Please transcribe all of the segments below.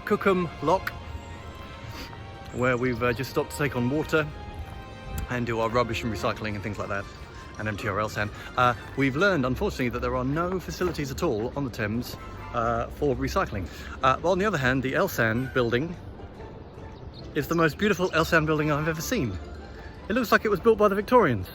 Cookham Lock, where we've just stopped to take on water and do our rubbish and recycling and things like that, and empty our L-sand. We've learned, unfortunately, that there are no facilities at all on the Thames for recycling. But on the other hand, the L-sand building is the most beautiful L-sand building I've ever seen. It looks like it was built by the Victorians.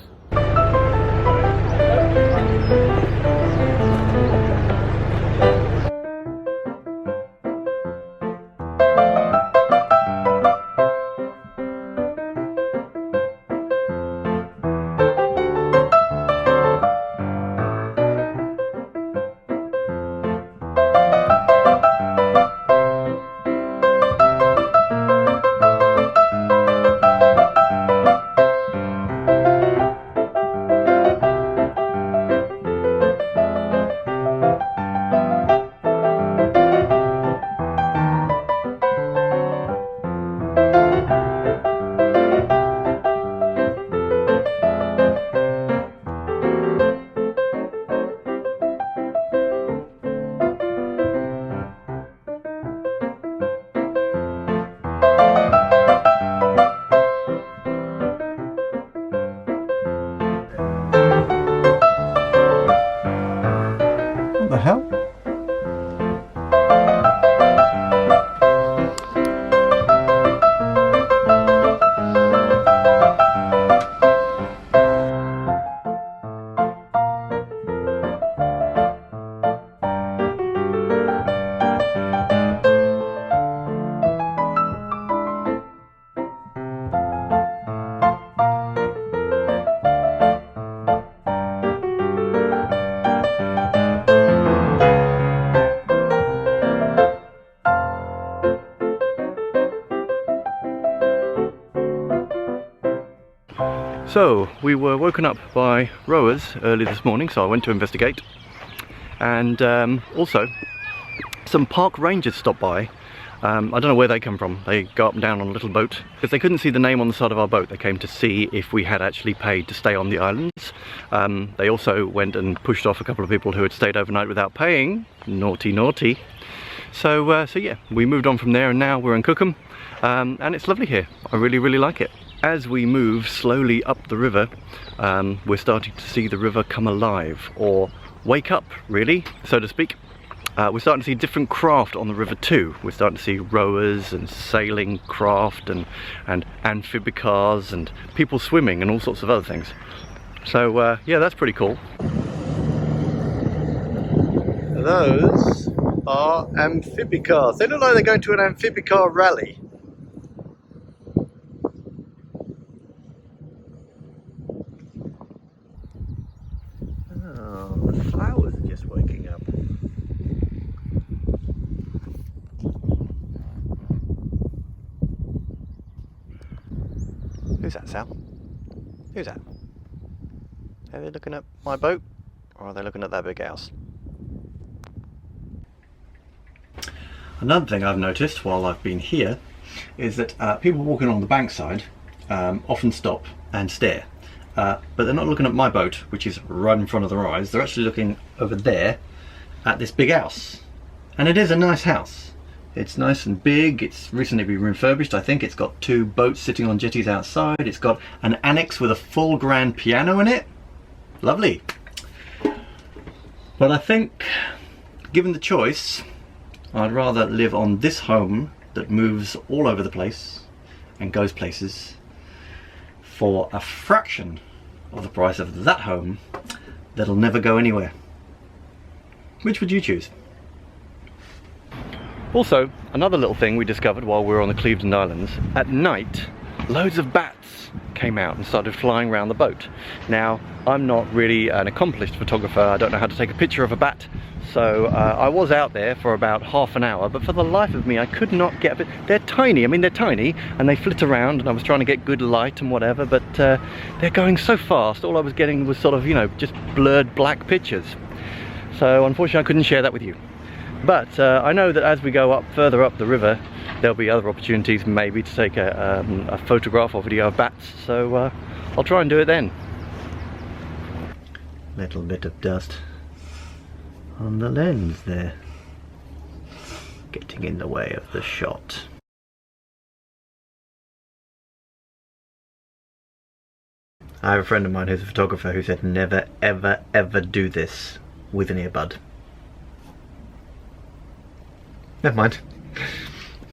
What the hell? So, we were woken up by rowers early this morning, so I went to investigate. And also, some park rangers stopped by. I don't know where they come from. They go up and down on a little boat. Because they couldn't see the name on the side of our boat, they came to see if we had actually paid to stay on the islands. They also went and pushed off a couple of people who had stayed overnight without paying. Naughty, naughty. So yeah, we moved on from there and now we're in Cookham. And it's lovely here. I really, really like it. As we move slowly up the river, we're starting to see the river come alive, or wake up, really, so to speak. We're starting to see different craft on the river too. We're starting to see rowers and sailing craft and amphibicars and people swimming and all sorts of other things. So yeah, that's pretty cool. Those are amphibicars. They look like they're going to an amphibicar rally. Oh, the flowers are just waking up. Who's that, Sal? Who's that? Are they looking at my boat, or are they looking at that big house? Another thing I've noticed while I've been here is that people walking on the bankside often stop and stare. But they're not looking at my boat, which is right in front of their eyes. They're actually looking over there at this big house. And it is a nice house. It's nice and big. It's recently been refurbished, I think. It's got 2 boats sitting on jetties outside. It's got an annex with a full grand piano in it. Lovely. But I think, given the choice, I'd rather live on this home that moves all over the place and goes places for a fraction of the price of that home that'll never go anywhere. Which would you choose? Also, another little thing we discovered while we were on the Cliveden Islands, at night loads of bats came out and started flying around the boat. Now, I'm not really an accomplished photographer, I don't know how to take a picture of a bat, so I was out there for about half an hour, but for the life of me I could not get a bit. They're tiny, I mean they're tiny, and they flit around, and I was trying to get good light and whatever, but they're going so fast, all I was getting was sort of, you know, just blurred black pictures. So unfortunately I couldn't share that with you. But I know that as we go up further up the river, there'll be other opportunities maybe to take a photograph or video of bats, so I'll try and do it then. Little bit of dust on the lens there, getting in the way of the shot. I have a friend of mine who's a photographer who said never ever ever do this with an earbud. Never mind.